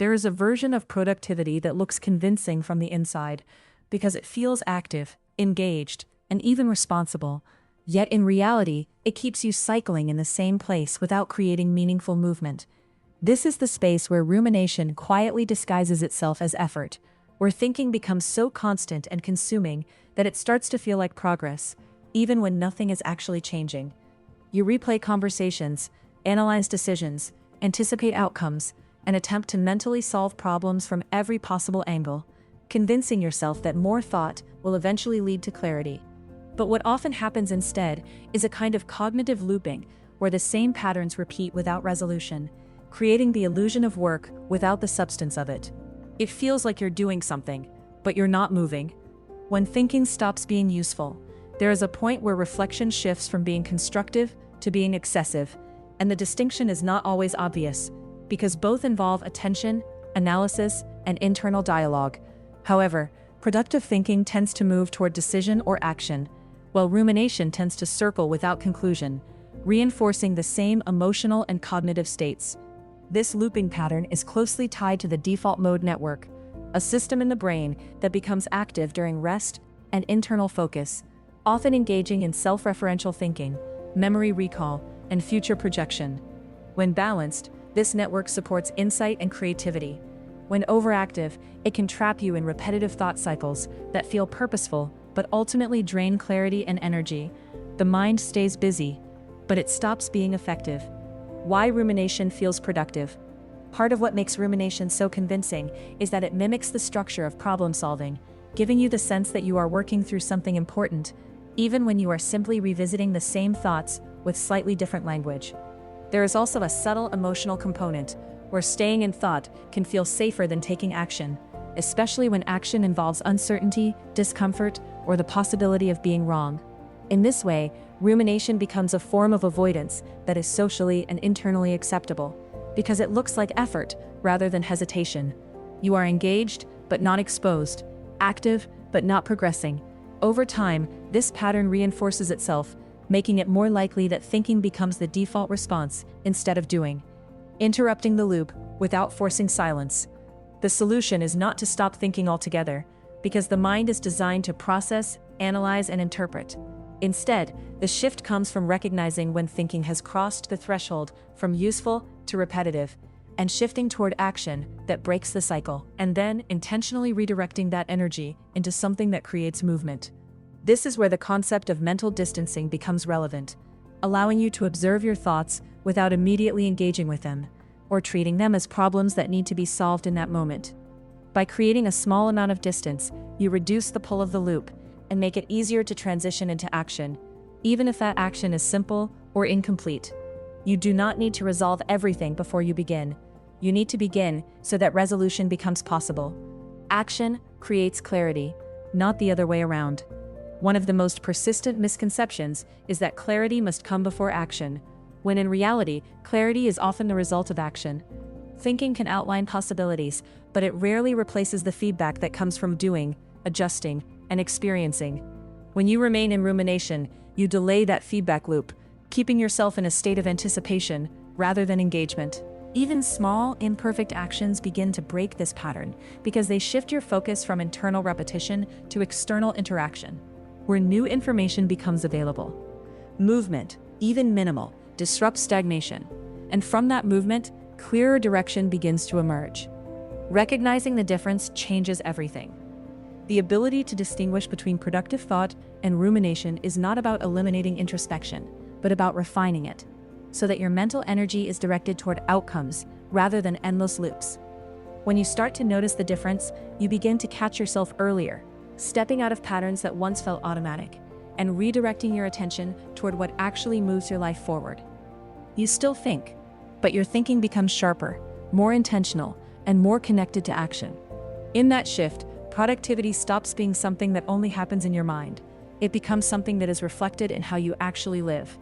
There is a version of productivity that looks convincing from the inside because it feels active, engaged, and even responsible. Yet in reality, it keeps you cycling in the same place without creating meaningful movement. This is the space where rumination quietly disguises itself as effort, where thinking becomes so constant and consuming that it starts to feel like progress, even when nothing is actually changing. You replay conversations, analyze decisions, anticipate outcomes, and attempt to mentally solve problems from every possible angle, convincing yourself that more thought will eventually lead to clarity. But what often happens instead is a kind of cognitive looping, where the same patterns repeat without resolution, creating the illusion of work without the substance of it. It feels like you're doing something, but you're not moving. When thinking stops being useful, there is a point where reflection shifts from being constructive to being excessive, and the distinction is not always obvious, because both involve attention, analysis, and internal dialogue. However, productive thinking tends to move toward decision or action, while rumination tends to circle without conclusion, reinforcing the same emotional and cognitive states. This looping pattern is closely tied to the default mode network, a system in the brain that becomes active during rest and internal focus, often engaging in self-referential thinking, memory recall, and future projection. When balanced, this network supports insight and creativity. When overactive, it can trap you in repetitive thought cycles that feel purposeful but ultimately drain clarity and energy. The mind stays busy, but it stops being effective. Why rumination feels productive? Part of what makes rumination so convincing is that it mimics the structure of problem solving, giving you the sense that you are working through something important, even when you are simply revisiting the same thoughts with slightly different language. There is also a subtle emotional component, where staying in thought can feel safer than taking action, especially when action involves uncertainty, discomfort, or the possibility of being wrong. In this way, rumination becomes a form of avoidance that is socially and internally acceptable, because it looks like effort rather than hesitation. You are engaged, but not exposed, active, but not progressing. Over time, this pattern reinforces itself, making it more likely that thinking becomes the default response instead of doing. Interrupting the loop without forcing silence. The solution is not to stop thinking altogether, because the mind is designed to process, analyze, and interpret. Instead, the shift comes from recognizing when thinking has crossed the threshold from useful to repetitive, and shifting toward action that breaks the cycle, and then intentionally redirecting that energy into something that creates movement. This is where the concept of mental distancing becomes relevant, allowing you to observe your thoughts without immediately engaging with them, or treating them as problems that need to be solved in that moment. By creating a small amount of distance, you reduce the pull of the loop and make it easier to transition into action, even if that action is simple or incomplete. You do not need to resolve everything before you begin. You need to begin so that resolution becomes possible. Action creates clarity, not the other way around. One of the most persistent misconceptions is that clarity must come before action, when in reality, clarity is often the result of action. Thinking can outline possibilities, but it rarely replaces the feedback that comes from doing, adjusting, and experiencing. When you remain in rumination, you delay that feedback loop, keeping yourself in a state of anticipation rather than engagement. Even small, imperfect actions begin to break this pattern because they shift your focus from internal repetition to external interaction, where new information becomes available. Movement, even minimal, disrupts stagnation, and from that movement, clearer direction begins to emerge. Recognizing the difference changes everything. The ability to distinguish between productive thought and rumination is not about eliminating introspection, but about refining it, so that your mental energy is directed toward outcomes rather than endless loops. When you start to notice the difference, you begin to catch yourself earlier, stepping out of patterns that once felt automatic, and redirecting your attention toward what actually moves your life forward. You still think, but your thinking becomes sharper, more intentional, and more connected to action. In that shift, productivity stops being something that only happens in your mind. It becomes something that is reflected in how you actually live.